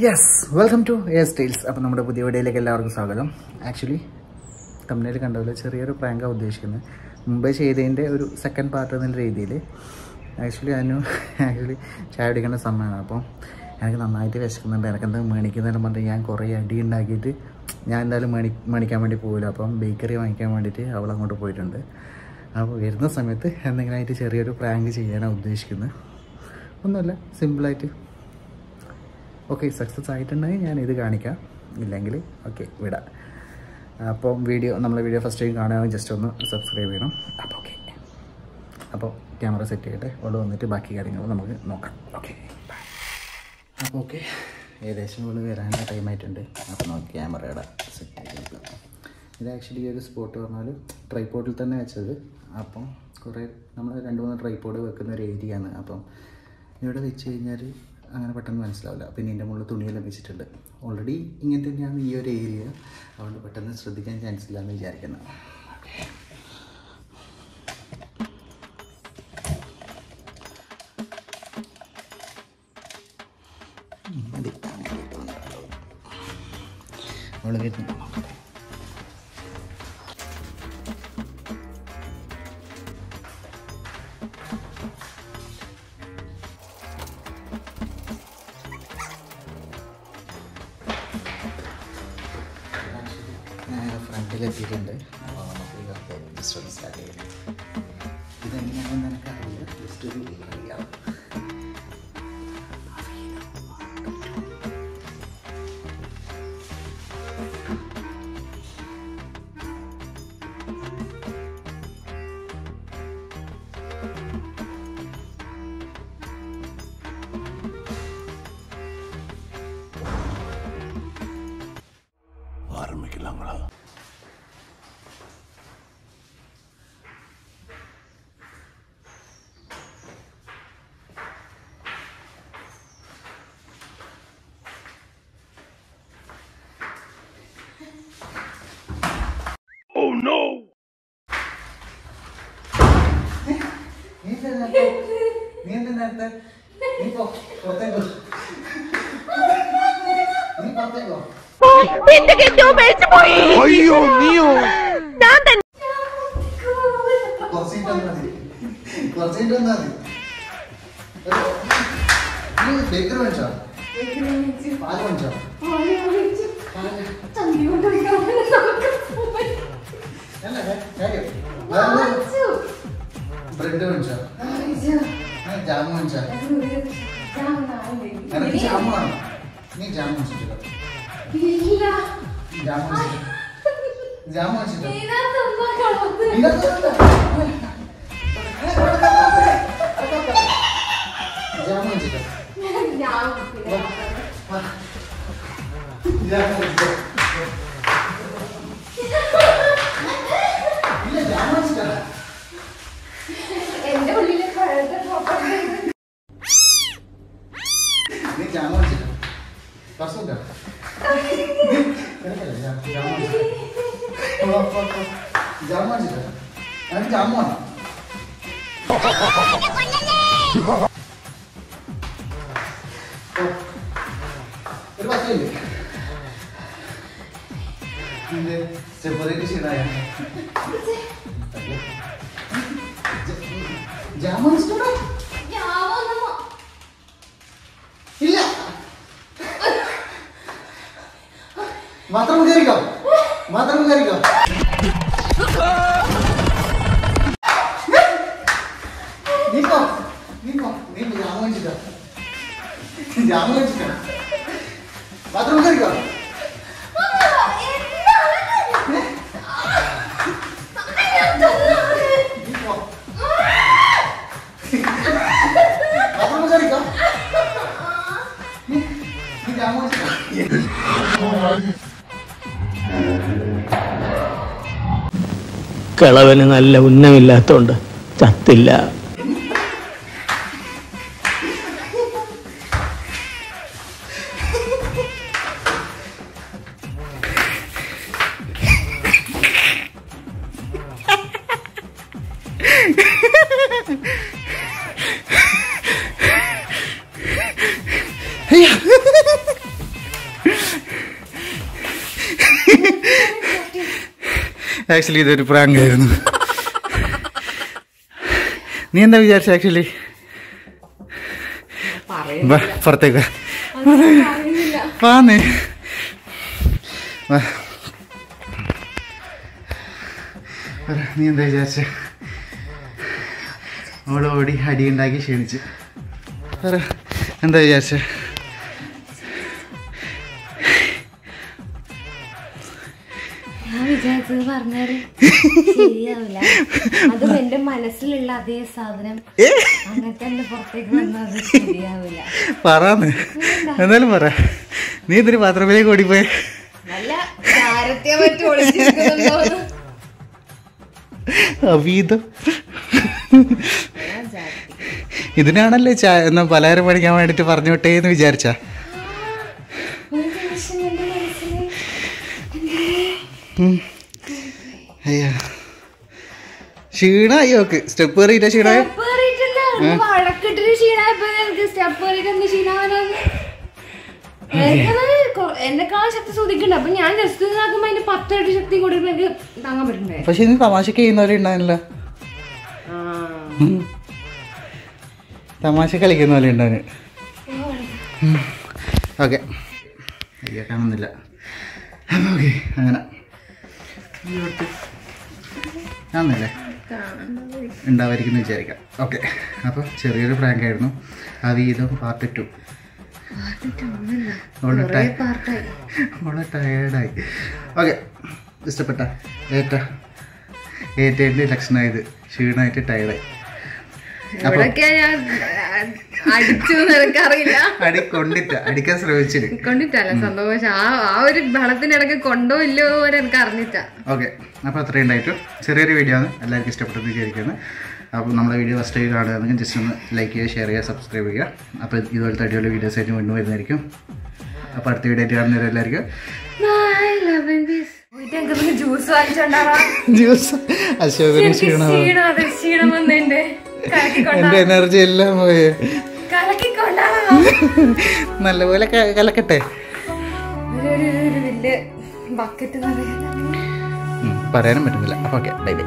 Yes, welcome to air styles. അപ്പോൾ നമ്മുടെ പുതിയ വീഡിയോയിലേക്ക് എല്ലാവർക്കും സ്വാഗതം. ആക്ച്വലി തമിഴിൽ കണ്ടപോലെ ചെറിയൊരു പ്രാങ്കാണ് ഉദ്ദേശിക്കുന്നത്. മുമ്പേ ചെയ്തതിൻ്റെ ഒരു സെക്കൻഡ് പാർട്ട് എന്നുള്ള രീതിയിൽ. ആക്ച്വലി ചായ കുടിക്കേണ്ട സമയമാണ്. അപ്പം എനിക്ക് നന്നായിട്ട് വിശക്കുന്നുണ്ട്. എനിക്കെന്തെങ്കിലും മേടിക്കുന്നതിന് പറഞ്ഞിട്ട് ഞാൻ കുറേ അടി ഉണ്ടാക്കിയിട്ട് ഞാൻ എന്തായാലും മേടിക്കാൻ വേണ്ടി പോകില്ല. അപ്പം ബേക്കറി വാങ്ങിക്കാൻ വേണ്ടിയിട്ട് അവൾ അങ്ങോട്ട് പോയിട്ടുണ്ട്. അപ്പോൾ വരുന്ന സമയത്ത് എന്തെങ്കിലുമായിട്ട് ചെറിയൊരു പ്രാങ്ക് ചെയ്യാനാണ് ഉദ്ദേശിക്കുന്നത്. ഒന്നുമില്ല, സിമ്പിളായിട്ട്. ഓക്കെ, സക്സസ് ആയിട്ടുണ്ടെങ്കിൽ ഞാൻ ഇത് കാണിക്കാം, ഇല്ലെങ്കിൽ ഓക്കെ വിടാം. അപ്പോൾ നമ്മളെ വീഡിയോ ഫസ്റ്റ് ടൈം കാണുകയാണെങ്കിൽ ജസ്റ്റ് ഒന്ന് സബ്സ്ക്രൈബ് ചെയ്യണം. അപ്പോൾ ഓക്കെ, അപ്പോൾ ക്യാമറ സെറ്റ് ചെയ്യട്ടെ, അവിടെ വന്നിട്ട് ബാക്കി കാര്യങ്ങൾ നമുക്ക് നോക്കാം. ഓക്കെ, അപ്പോൾ ഓക്കെ, ഏകദേശം ഇവിടെ വരാനുള്ള ടൈമായിട്ടുണ്ട്. അപ്പോൾ നമുക്ക് ക്യാമറയുടെ സെറ്റ് ചെയ്ത് ഇത് ആക്ച്വലി ഈ ഒരു സ്പോട്ട് പറഞ്ഞാൽ ട്രൈപോഡിൽ തന്നെ വെച്ചത്. അപ്പം കുറേ നമ്മൾ 2-3 ട്രൈപോഡ് വെക്കുന്ന ഒരു ഏരിയയാണ്. അപ്പം ഇവിടെ വെച്ച് കഴിഞ്ഞാൽ അങ്ങനെ പെട്ടെന്ന് മനസ്സിലാവില്ല. പിന്നെ ഇതിൻ്റെ മുകളിൽ തുണിയെല്ലാം വെച്ചിട്ടുണ്ട്. ഓൾറെഡി ഇങ്ങനെ തന്നെയാണ് ഈ ഒരു ഏരിയ, അതുകൊണ്ട് പെട്ടെന്ന് ശ്രദ്ധിക്കാൻ ചാൻസ് ഇല്ലയെന്ന് വിചാരിക്കുന്നത്. അവൾ വരുന്നു. ഫ്രണ്ടിലെത്തിയിട്ടുണ്ട്. അപ്പോൾ നമുക്ക് ജസ്റ്റ് ഒന്ന് സ്റ്റാർട്ട് ചെയ്യാം. ഇതെങ്ങനെയാണെന്ന് എനിക്കറിയില്ല, ജസ്റ്റ് ഒരു അറിയാം. ஆரம்பிக்கலாங்களா? Oh no! നീ എന്താ നേരത്തെ അയ്യോ നീയോ കുറച്ചിട്ട് വന്നാ മതി. ബേക്കറി മേടിച്ചോ? പാല് മേടിച്ചോ? ബ്രെഡ് മേടിച്ചോ? ജാമു മേടിച്ചോ? എനിക്ക് ജാമു വേണം. നീ ജാമു മേടിച്ചിട്ടോ? ജാമു മേടിച്ചിട്ടോ? ജാമു മേടിച്ചിട്ടോ? എന്റെ ഉള്ളിലെ നീ ജാമു മേടിച്ചിട്ടോ? പ്രശ്നമില്ല, ജാമു മേടിച്ചിട്ടോ? എനിക്ക് ജാമു വേണം. ഒരു പറ്റില്ലേ സെപ്പറേറ്റ് ഷീടായ ജാമു ഇല്ല. മാത്രം കയറിക്കോ, മാത്രം കയറിക്കോ. നീക്കോ നീക്കോ, നീ ജാമു വെച്ചിട്ടോ? ജാമു വെച്ചിട്ടോ? മാത്രം കയറിക്കോ. കിളവന് നല്ല ഉന്നമില്ലാത്തോണ്ട് ചത്തില്ല. ആക്ച്വലി ഇതൊരു പ്രാങ്ക് ആയിരുന്നു. നീ എന്താ വിചാരിച്ച? ആക്ച്വലി പുറത്തേക്ക് വാന്നേ. നീ എന്താ വിചാരിച്ച? ഓടി അടി ഉണ്ടാക്കി ക്ഷീണിച്ച്. എന്താ വിചാരിച്ച? ഞാൻ വിചാരിച്ചത് പറഞ്ഞാല് ശരിയാവില്ല. അതും എന്റെ മനസ്സിലുള്ള അതേ സാധനം അങ്ങനെ തന്നെ പുറത്തേക്ക് വന്നത് ശരിയാവില്ല. പറയാന്ന് എന്തായാലും പറ. നീ ഇതിന് ബാത്റൂമിലേക്ക് ഓടിപ്പോയെ? നല്ല ചാരത്തെ പറ്റി ഒളിച്ചിരിക്കുന്നുണ്ടോ? അവീതം. ഇതിനാണല്ലേ എന്നാ പലഹാരം പഠിക്കാൻ വേണ്ടിട്ട് പറഞ്ഞു വിട്ടേ എന്ന് വിചാരിച്ചാ? അയ്യോ ക്ഷീണായി നോക്ക്. സ്റ്റെപ്പ് കയറിയിട്ടാ ക്ഷീണായ? എന്നെക്കാളും ശക്തി ശ്രദ്ധിക്കണ്ട. അപ്പൊ ഞാൻ ജസ്റ്റ് നോക്കുമ്പോ അതിന് 10 ഇരട്ടി ശക്തി കൊടുക്കുമ്പോ എനിക്ക് താങ്ങാൻ പറ്റണ്ടേ? പക്ഷെ ഇന്ന് തമാശക്ക് ചെയ്യുന്നവരെ ഉണ്ടാവില്ല. തമാശ കളിക്കുന്ന പോലെ ഉണ്ടാവും. ഓക്കെ അയ്യോ കാണുന്നില്ല. ഓക്കെ അങ്ങനെ കാണുന്നില്ലേ? ഉണ്ടാവായിരിക്കുന്നു വിചാരിക്കാം. ഓക്കെ അപ്പോൾ ചെറിയൊരു പ്രാങ്ക് ആയിരുന്നു. അവീതം പാർട്ട് 2. വളരെ ടയേർഡായി. ഓക്കെ ഇഷ്ടപ്പെട്ട ഏറ്റവും ലക്ഷണമായത് ക്ഷീണമായിട്ട് ടയേർഡായി. അടി അടിക്കാൻ കൊണ്ടിട്ടല്ല സന്തോഷം. ആ ഒരു ബഹളത്തിനിടയ്ക്ക് കൊണ്ടോ ഇല്ലോ എനിക്ക് അറിഞ്ഞിട്ടാ. ഓക്കെ അപ്പോൾ അത്രയും ഉണ്ടായിട്ടു ചെറിയൊരു വീഡിയോ ആണ്. എല്ലാവർക്കും ഇഷ്ടപ്പെട്ടെന്ന് വിചാരിക്കുന്നു. അപ്പോൾ നമ്മളെ വീഡിയോ ഫസ്റ്റ് ടൈം കാണുകയാണെങ്കിൽ ജസ്റ്റ് ഒന്ന് ലൈക്ക് ചെയ്യുക, ഷെയർ ചെയ്യുക, സബ്സ്ക്രൈബ് ചെയ്യുക. അപ്പോൾ ഇതുപോലത്തെ അടിപൊളി വീഡിയോസ് ആയിട്ട് വീണ്ടും വരുന്നതായിരിക്കും. അപ്പോൾ അടുത്ത വീഡിയോ ആയിട്ട് കാണുന്നവരും എല്ലാവർക്കും ജ്യൂസ്. അശോകന് ക്ഷീണമാണ്. എന്റെ എനർജി എല്ലാം പോയി. നല്ലപോലെ കലക്കട്ടെ. പറയാനും പറ്റുന്നില്ല. Okay bye bye.